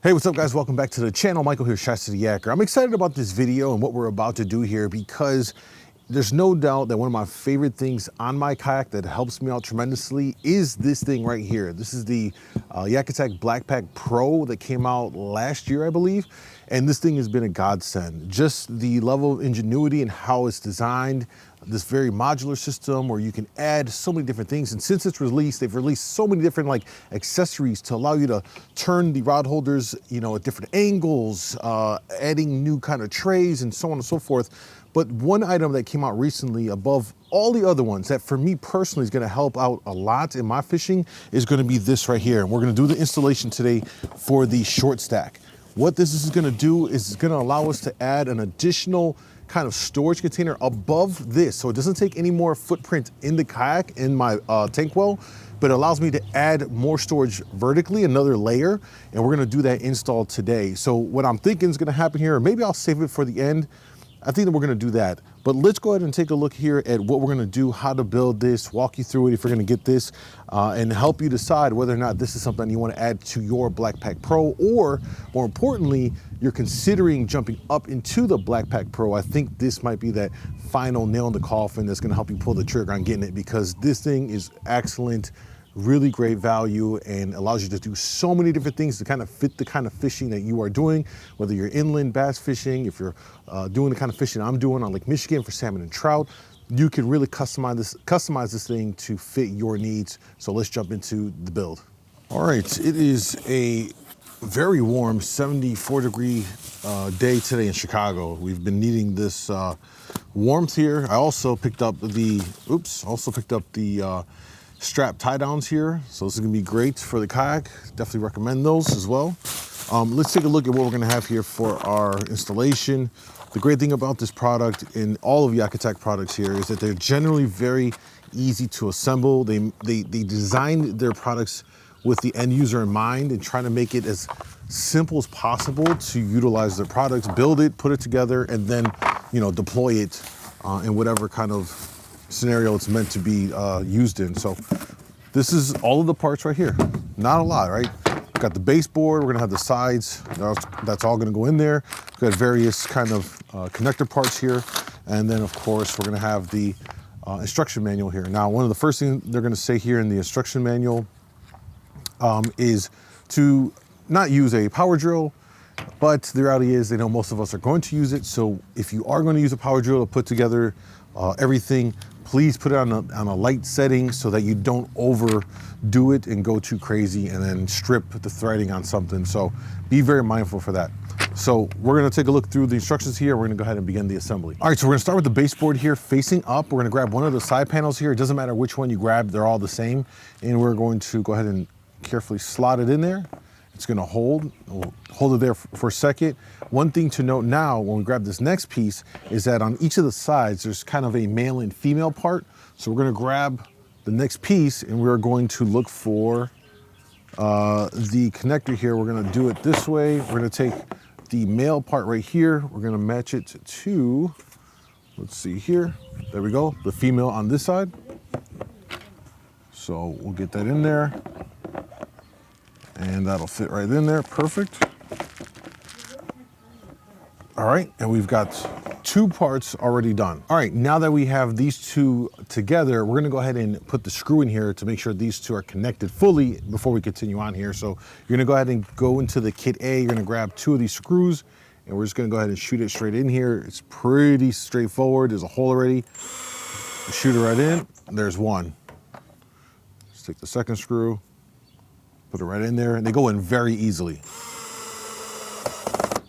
Hey, what's up guys? Welcome back to the channel. Michael here, ChiCityYaker. I'm excited about this video and what we're about to do here because there's no doubt that one of my favorite things on my kayak that helps me out tremendously is this thing right here. This is the YakAttack Blackpack Pro that came out last year, I believe. And this thing has been a godsend. Just the level of ingenuity and how it's designed, this very modular system where you can add so many different things. And since it's released, they've released so many different accessories to allow you to turn the rod holders, at different angles, adding new kind of trays and so on and so forth. But one item that came out recently above all the other ones that for me personally is gonna help out a lot in my fishing is gonna be this right here. And we're gonna do the installation today for the ShortStak. What this is gonna do is it's gonna allow us to add an additional kind of storage container above this. So it doesn't take any more footprint in the kayak, in my tank well, but it allows me to add more storage vertically, another layer, and we're gonna do that install today. So what I'm thinking is gonna happen here, or maybe I'll save it for the end, I think that we're gonna do that. But let's go ahead and take a look here at what we're gonna do, how to build this, walk you through it if we're gonna get this, and help you decide whether or not this is something you wanna add to your Blackpack Pro, or more importantly, you're considering jumping up into the Blackpack Pro. I think this might be that final nail in the coffin that's gonna help you pull the trigger on getting it, because this thing is excellent, really great value, and allows you to do so many different things to kind of fit the kind of fishing that you are doing, whether you're inland bass fishing, if you're doing the kind of fishing I'm doing on Lake Michigan for salmon and trout. You can really customize this thing to fit your needs. So let's jump into the build. All right, it is a very warm 74-degree day today in Chicago. We've been needing this warmth here. I also picked up the strap tie downs here. So this is gonna be great for the kayak. Definitely recommend those as well. Let's take a look at what we're gonna have here for our installation. The great thing about this product and all of YakAttack products here is that they're generally very easy to assemble. They design their products with the end user in mind and trying to make it as simple as possible to utilize their products, build it, put it together, and then deploy it in whatever kind of scenario it's meant to be used in. So this is all of the parts right here. Not a lot, right? We've got the baseboard, we're gonna have the sides, that's all gonna go in there. We've got various kind of connector parts here. And then of course, we're gonna have the instruction manual here. Now, one of the first things they're gonna say here in the instruction manual is to not use a power drill, but the reality is they know most of us are going to use it. So if you are going to use a power drill to put together everything, please put it on a light setting so that you don't overdo it and go too crazy and then strip the threading on something. So be very mindful for that. So we're gonna take a look through the instructions here. We're gonna go ahead and begin the assembly. All right, so we're gonna start with the baseboard here facing up. We're gonna grab one of the side panels here. It doesn't matter which one you grab, they're all the same. And we're going to go ahead and carefully slot it in there. It's gonna hold, we'll hold it there for a second. One thing to note now, when we grab this next piece, is that on each of the sides, there's kind of a male and female part. So we're gonna grab the next piece and we're going to look for the connector here. We're gonna do it this way. We're gonna take the male part right here. We're gonna match it to, let's see here. There we go, the female on this side. So we'll get that in there. And that'll fit right in there, perfect. All right, and we've got two parts already done. All right, now that we have these two together, we're gonna go ahead and put the screw in here to make sure these two are connected fully before we continue on here. So you're gonna go ahead and go into the kit A, you're gonna grab two of these screws, and we're just gonna go ahead and shoot it straight in here. It's pretty straightforward, there's a hole already. Shoot it right in, there's one. Let's take the second screw, put it right in there, and they go in very easily.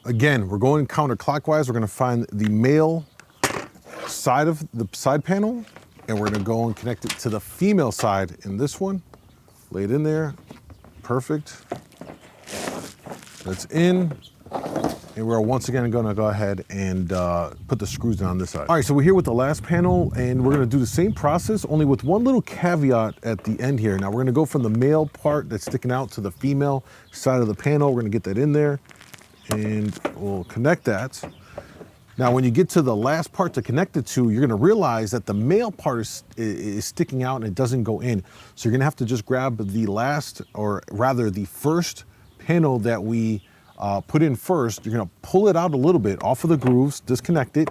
Again, we're going counterclockwise. We're gonna find the male side of the side panel, and we're gonna go and connect it to the female side in this one. Lay it in there, perfect. That's in, and we're once again gonna go ahead and put the screws in on this side. All right, so we're here with the last panel, and we're gonna do the same process, only with one little caveat at the end here. Now we're gonna go from the male part that's sticking out to the female side of the panel. We're gonna get that in there, and we'll connect that. Now, when you get to the last part to connect it to, you're gonna realize that the male part is sticking out and it doesn't go in. So you're gonna have to just grab the last, or rather the first panel that we put in first. You're gonna pull it out a little bit off of the grooves, disconnect it,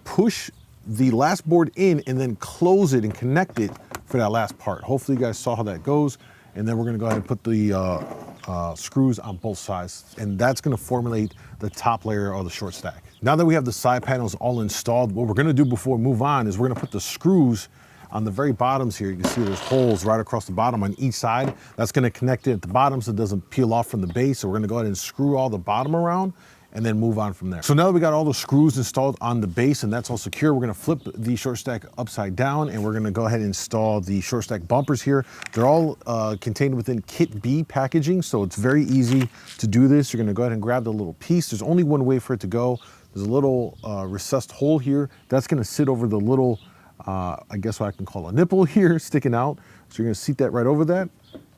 push the last board in, and then close it and connect it for that last part. Hopefully you guys saw how that goes. And then we're gonna go ahead and put the screws on both sides, and that's gonna formulate the top layer of the ShortStak. Now that we have the side panels all installed, what we're gonna do before we move on is we're gonna put the screws on the very bottoms here. You can see there's holes right across the bottom on each side. That's gonna connect it at the bottom so it doesn't peel off from the base. So we're gonna go ahead and screw all the bottom around and then move on from there. So now that we got all the screws installed on the base and that's all secure, we're gonna flip the ShortStak upside down and we're gonna go ahead and install the ShortStak bumpers here. They're all contained within Kit B packaging, so it's very easy to do this. You're gonna go ahead and grab the little piece. There's only one way for it to go. There's a little recessed hole here. That's gonna sit over the little, I guess what I can call a nipple here sticking out. So you're gonna seat that right over that.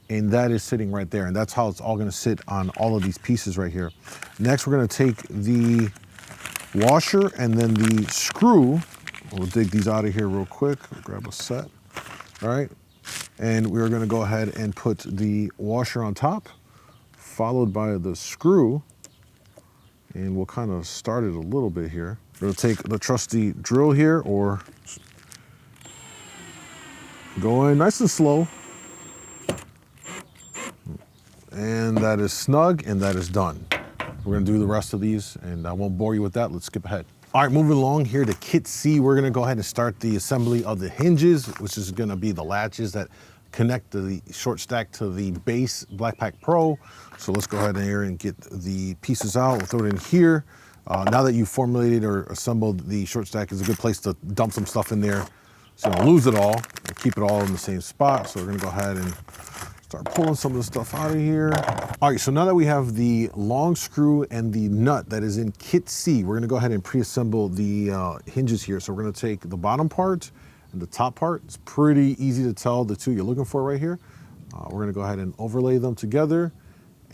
And that is sitting right there. And that's how it's all gonna sit on all of these pieces right here. Next, we're gonna take the washer and then the screw. We'll dig these out of here real quick. We'll grab a set, all right? And we're gonna go ahead and put the washer on top, followed by the screw. And we'll kind of start it a little bit here. We'll take the trusty drill here, or go in nice and slow. And that is snug, and that is done. We're gonna do the rest of these, and I won't bore you with that. Let's skip ahead. All right, moving along here to Kit C, we're gonna go ahead and start the assembly of the hinges, which is gonna be the latches that connect the ShortStak to the base Blackpack Pro. So let's go ahead here and get the pieces out. We'll throw it in here. Now that you've formulated or assembled the ShortStak, is a good place to dump some stuff in there so you don't lose it all and keep it all in the same spot. So we're gonna go ahead and start pulling some of the stuff out of here. All right, so now that we have the long screw and the nut that is in Kit C, we're gonna go ahead and pre-assemble the hinges here. So we're gonna take the bottom part and the top part. It's pretty easy to tell the two you're looking for right here. We're gonna go ahead and overlay them together,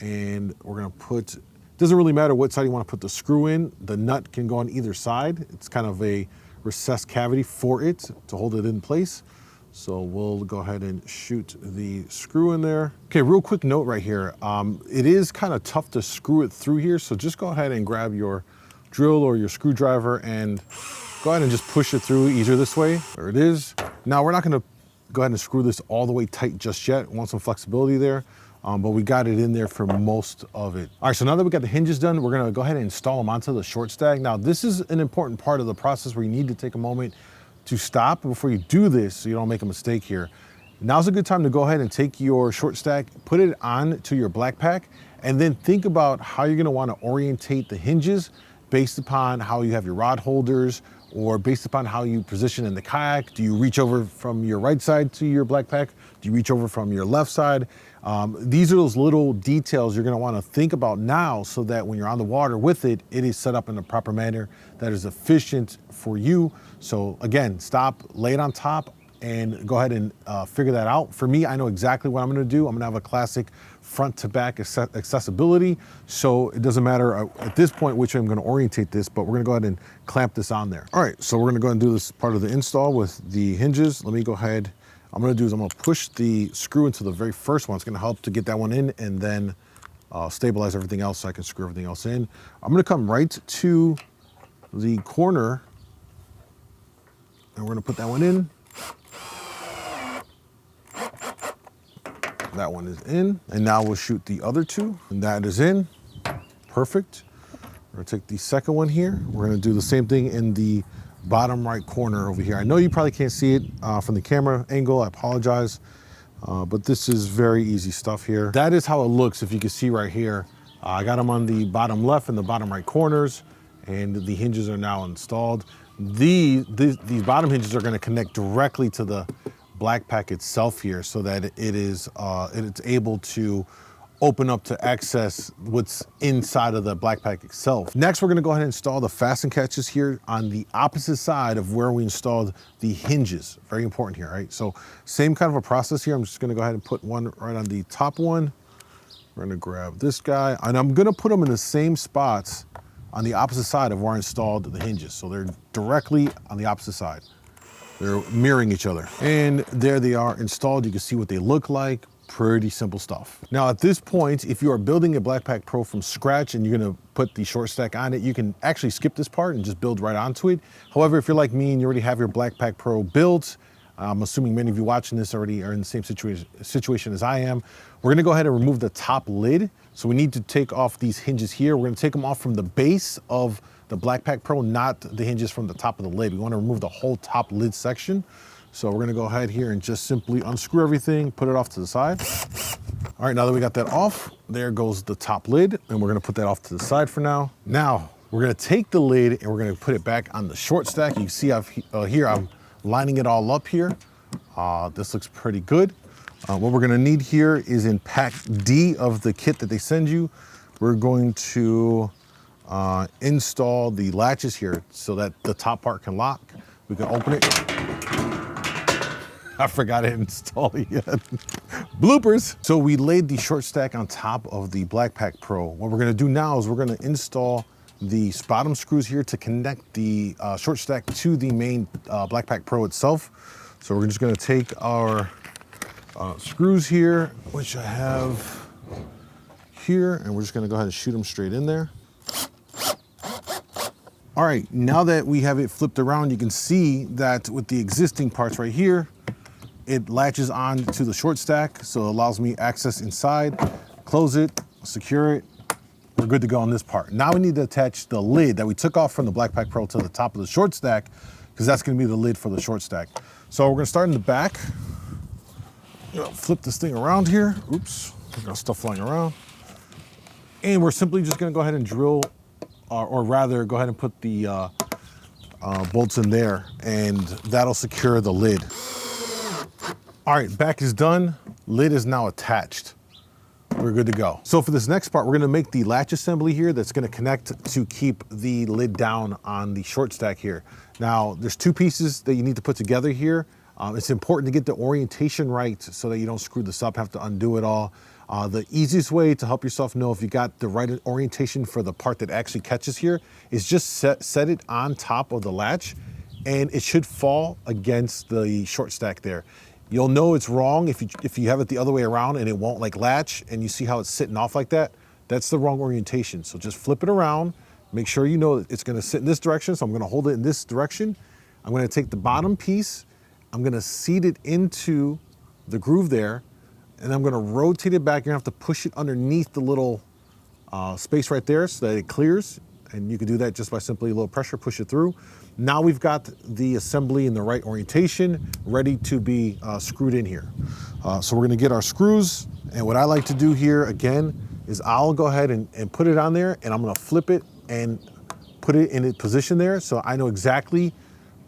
and we're gonna put, doesn't really matter what side you wanna put the screw in. The nut can go on either side. It's kind of a recessed cavity for it to hold it in place. So we'll go ahead and shoot the screw in there. Okay, real quick note right here. It is kind of tough to screw it through here, so just go ahead and grab your drill or your screwdriver and go ahead and just push it through easier this way. There it is. Now we're not gonna go ahead and screw this all the way tight just yet. We want some flexibility there, but we got it in there for most of it. All right, so now that we got the hinges done, we're gonna go ahead and install them onto the ShortStak. Now this is an important part of the process where you need to take a moment to stop before you do this so you don't make a mistake here. Now's a good time to go ahead and take your ShortStak, put it on to your Blackpack, and then think about how you're gonna wanna orientate the hinges based upon how you have your rod holders or based upon how you position in the kayak. Do you reach over from your right side to your Blackpack? Do you reach over from your left side? These are those little details you're gonna wanna think about now so that when you're on the water with it, it is set up in a proper manner that is efficient for you. So again, stop, lay it on top, and go ahead and figure that out. For me, I know exactly what I'm gonna do. I'm gonna have a classic front to back accessibility. So it doesn't matter at this point which way I'm gonna orientate this, but we're gonna go ahead and clamp this on there. All right, so we're gonna go ahead and do this part of the install with the hinges. Let me go ahead. I'm gonna push the screw into the very first one. It's gonna help to get that one in and then stabilize everything else so I can screw everything else in. I'm gonna come right to the corner and we're gonna put that one in. That one is in. And now we'll shoot the other two. And that is in. Perfect. We're gonna take the second one here. We're gonna do the same thing in the bottom right corner over here. I know you probably can't see it from the camera angle. I apologize. But this is very easy stuff here. That is how it looks if you can see right here. I got them on the bottom left and the bottom right corners, and the hinges are now installed. These bottom hinges are gonna connect directly to the Blackpack itself here so that it's able to open up to access what's inside of the Blackpack itself. Next, we're gonna go ahead and install the fasten catches here on the opposite side of where we installed the hinges. Very important here, right? So same kind of a process here. I'm just gonna go ahead and put one right on the top one. We're gonna grab this guy, and I'm gonna put them in the same spots on the opposite side of where I installed the hinges. So they're directly on the opposite side. They're mirroring each other. And there they are installed. You can see what they look like. Pretty simple stuff. Now at this point, if you are building a Blackpack Pro from scratch and you're gonna put the ShortStak on it, you can actually skip this part and just build right onto it. However, if you're like me and you already have your Blackpack Pro built, I'm assuming many of you watching this already are in the same situation as I am. We're gonna go ahead and remove the top lid. So we need to take off these hinges here. We're gonna take them off from the base of the Blackpack Pro, not the hinges from the top of the lid. We wanna remove the whole top lid section. So we're gonna go ahead here and just simply unscrew everything, put it off to the side. All right, now that we got that off, there goes the top lid, and we're gonna put that off to the side for now. Now, we're gonna take the lid and we're gonna put it back on the ShortStak. You can see here I'm lining it all up here. This looks pretty good. What we're gonna need here is in pack D of the kit that they send you, we're going to install the latches here so that the top part can lock. We can open it. I forgot to install it yet. Bloopers. So we laid the ShortStak on top of the Blackpack Pro. What we're gonna do now is we're gonna install the bottom screws here to connect the ShortStak to the main Blackpack Pro itself. So we're just gonna take our screws here, which I have here, and we're just gonna go ahead and shoot them straight in there. All right, now that we have it flipped around, you can see that with the existing parts right here, it latches on to the ShortStak, so it allows me access inside. Close it, secure it. We're good to go on this part. Now we need to attach the lid that we took off from the Blackpack Pro to the top of the ShortStak, because that's gonna be the lid for the ShortStak. So we're gonna start in the back. Flip this thing around here. Oops, I got stuff flying around. And we're simply just gonna go ahead and drill, or rather go ahead and put the bolts in there, and that'll secure the lid. All right, back is done. Lid is now attached. We're good to go. So for this next part, we're gonna make the latch assembly here that's gonna connect to keep the lid down on the ShortStak here. Now, there's two pieces that you need to put together here. It's important to get the orientation right so that you don't screw this up, have to undo it all. The easiest way to help yourself know if you got the right orientation for the part that actually catches here is just set it on top of the latch, and it should fall against the ShortStak there. You'll know it's wrong if you have it the other way around and it won't like latch, and you see how it's sitting off like that. That's the wrong orientation. So just flip it around, make sure you know it's gonna sit in this direction. So I'm gonna hold it in this direction. I'm gonna take the bottom piece, I'm gonna seat it into the groove there, and I'm gonna rotate it back. You're gonna have to push it underneath the little space right there so that it clears. And you can do that just by simply a little pressure, push it through. Now we've got the assembly in the right orientation, ready to be screwed in here. So we're gonna get our screws. And what I like to do here, again, is I'll go ahead and put it on there, and I'm gonna flip it and put it in its position there. So I know exactly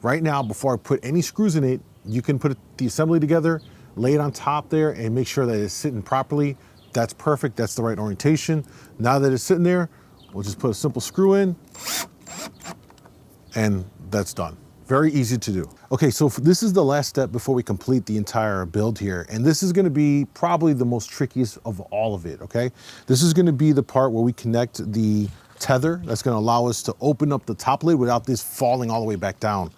right now, before I put any screws in it, you can put the assembly together, lay it on top there, and make sure that it's sitting properly. That's perfect, that's the right orientation. Now that it's sitting there, we'll just put a simple screw in, and that's done. Very easy to do. Okay, so this is the last step before we complete the entire build here. And this is gonna be probably the most trickiest of all of it, okay? This is gonna be the part where we connect the tether that's gonna allow us to open up the top lid without this falling all the way back down.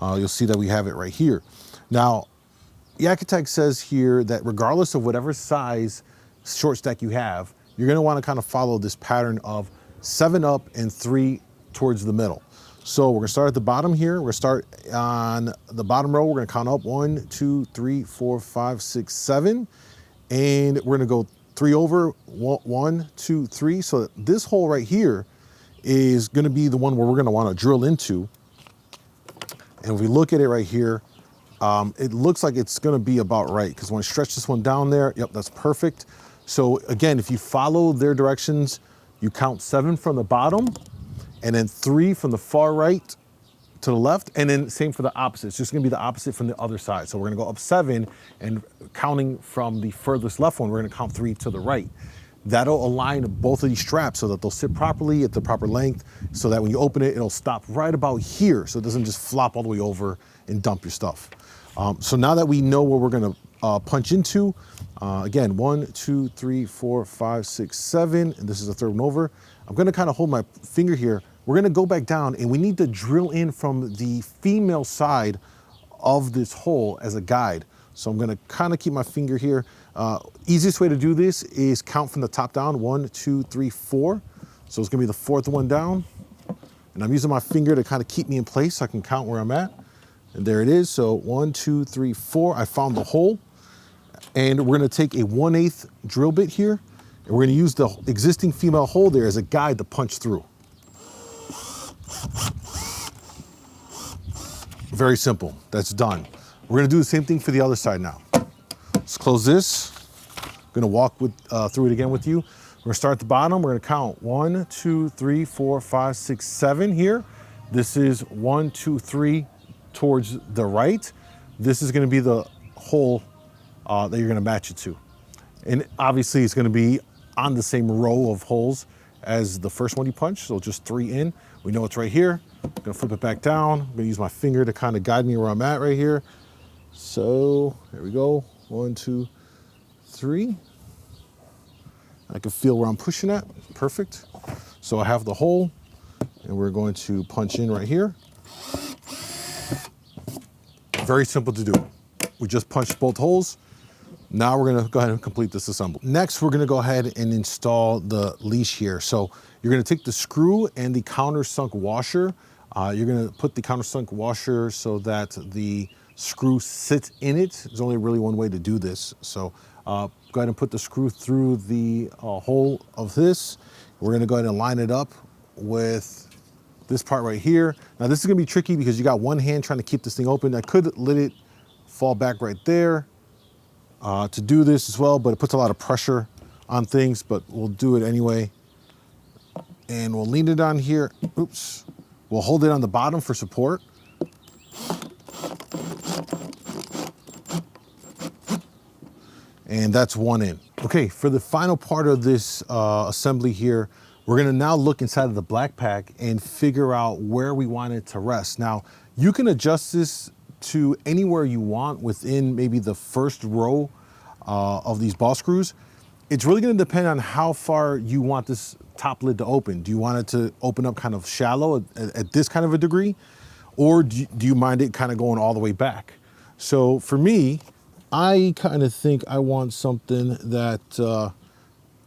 You'll see that we have it right here. Now, YakAttack says here that regardless of whatever size ShortStak you have, you're gonna wanna kind of follow this pattern of 7 up and 3 towards the middle. So we're gonna start at the bottom here. We're gonna start on the bottom row. We're gonna count up 1, 2, 3, 4, 5, 6, 7. And we're gonna go 3 over, 1, 2, 3. So this hole right here is gonna be the one where we're gonna wanna drill into. And if we look at it right here, it looks like it's gonna be about right, because when I stretch this one down there, yep, that's perfect. So again, if you follow their directions, you count 7 from the bottom, and then 3 from the far right to the left, and then same for the opposite. It's just gonna be the opposite from the other side. So we're gonna go up 7, and counting from the furthest left one, we're gonna count 3 to the right. That'll align both of these straps so that they'll sit properly at the proper length, so that when you open it, it'll stop right about here, so it doesn't just flop all the way over and dump your stuff. So now that we know where we're gonna punch into, again, 1, 2, 3, 4, 5, 6, 7, and this is the third one over. I'm gonna kind of hold my finger here. We're gonna go back down, and we need to drill in from the female side of this hole as a guide. So I'm gonna kind of keep my finger here. Easiest way to do this is count from the top down, 1, 2, 3, 4. So it's gonna be the fourth one down. And I'm using my finger to kind of keep me in place so I can count where I'm at. And there it is, so 1, 2, 3, 4. I found the hole. And we're gonna take a 1/8 drill bit here, and we're gonna use the existing female hole there as a guide to punch through. Very simple, that's done. We're gonna do the same thing for the other side now. Let's close this. I'm gonna walk through it again with you. We're gonna start at the bottom. We're gonna count 1, 2, 3, 4, 5, 6, 7 here. This is 1, 2, 3 towards the right. This is gonna be the hole that you're gonna match it to. And obviously it's gonna be on the same row of holes as the first one you punch, so just 3 in. We know it's right here. I'm gonna flip it back down. I'm gonna use my finger to kind of guide me where I'm at right here. So there we go, 1, 2, 3. I can feel where I'm pushing at, perfect. So I have the hole, and we're going to punch in right here. Very simple to do. We just punched both holes. Now we're gonna go ahead and complete this assembly. Next, we're gonna go ahead and install the leash here. So you're gonna take the screw and the countersunk washer. You're gonna put the countersunk washer so that the screw sits in it. There's only really one way to do this. So go ahead and put the screw through the hole of this. We're gonna go ahead and line it up with this part right here. Now this is gonna be tricky because you got one hand trying to keep this thing open. I could let it fall back right there to do this as well, but it puts a lot of pressure on things, but we'll do it anyway. And we'll lean it on here. Oops. We'll hold it on the bottom for support. And that's one in. Okay, for the final part of this assembly here, we're gonna now look inside of the black pack and figure out where we want it to rest. Now, you can adjust this to anywhere you want within maybe the first row of these ball screws. It's really gonna depend on how far you want this top lid to open. Do you want it to open up kind of shallow at this kind of a degree? Or do you mind it kind of going all the way back? So for me, I kind of think I want something that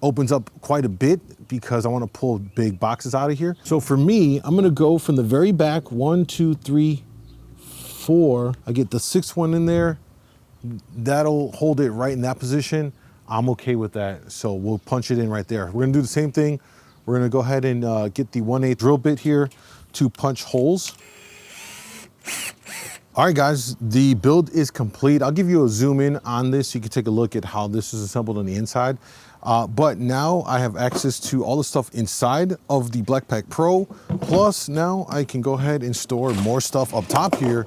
opens up quite a bit because I want to pull big boxes out of here. So for me, I'm gonna go from the very back, 1, 2, 3, 4. I get the 6th one in there. That'll hold it right in that position. I'm okay with that. So we'll punch it in right there. We're gonna do the same thing. We're gonna go ahead and get the 1/8 drill bit here to punch holes. All right, guys, the build is complete. I'll give you a zoom in on this so you can take a look at how this is assembled on the inside. But now I have access to all the stuff inside of the Black Pack Pro. Plus now I can go ahead and store more stuff up top here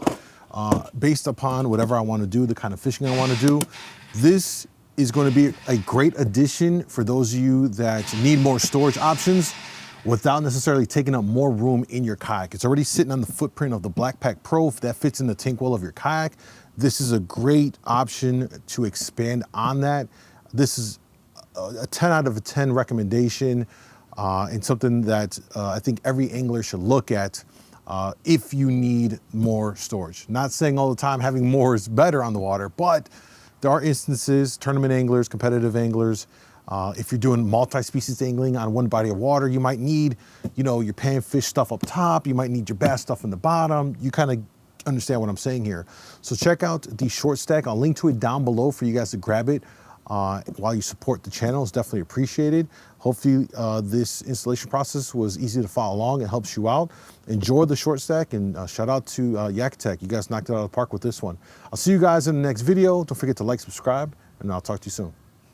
based upon whatever I want to do, the kind of fishing I want to do. This is going to be a great addition for those of you that need more storage options without necessarily taking up more room in your kayak. It's already sitting on the footprint of the Black Pack Pro. If that fits in the tank well of your kayak, this is a great option to expand on that. This is a 10 out of 10 recommendation and something that I think every angler should look at if you need more storage. Not saying all the time having more is better on the water, but there are instances, tournament anglers, competitive anglers, if you're doing multi-species angling on one body of water, you might need, your panfish stuff up top. You might need your bass stuff in the bottom. You kind of understand what I'm saying here. So check out the ShortStak. I'll link to it down below for you guys to grab it while you support the channel. It's definitely appreciated. Hopefully this installation process was easy to follow along and helps you out. Enjoy the ShortStak, and shout out to YakAttack. You guys knocked it out of the park with this one. I'll see you guys in the next video. Don't forget to like, subscribe, and I'll talk to you soon.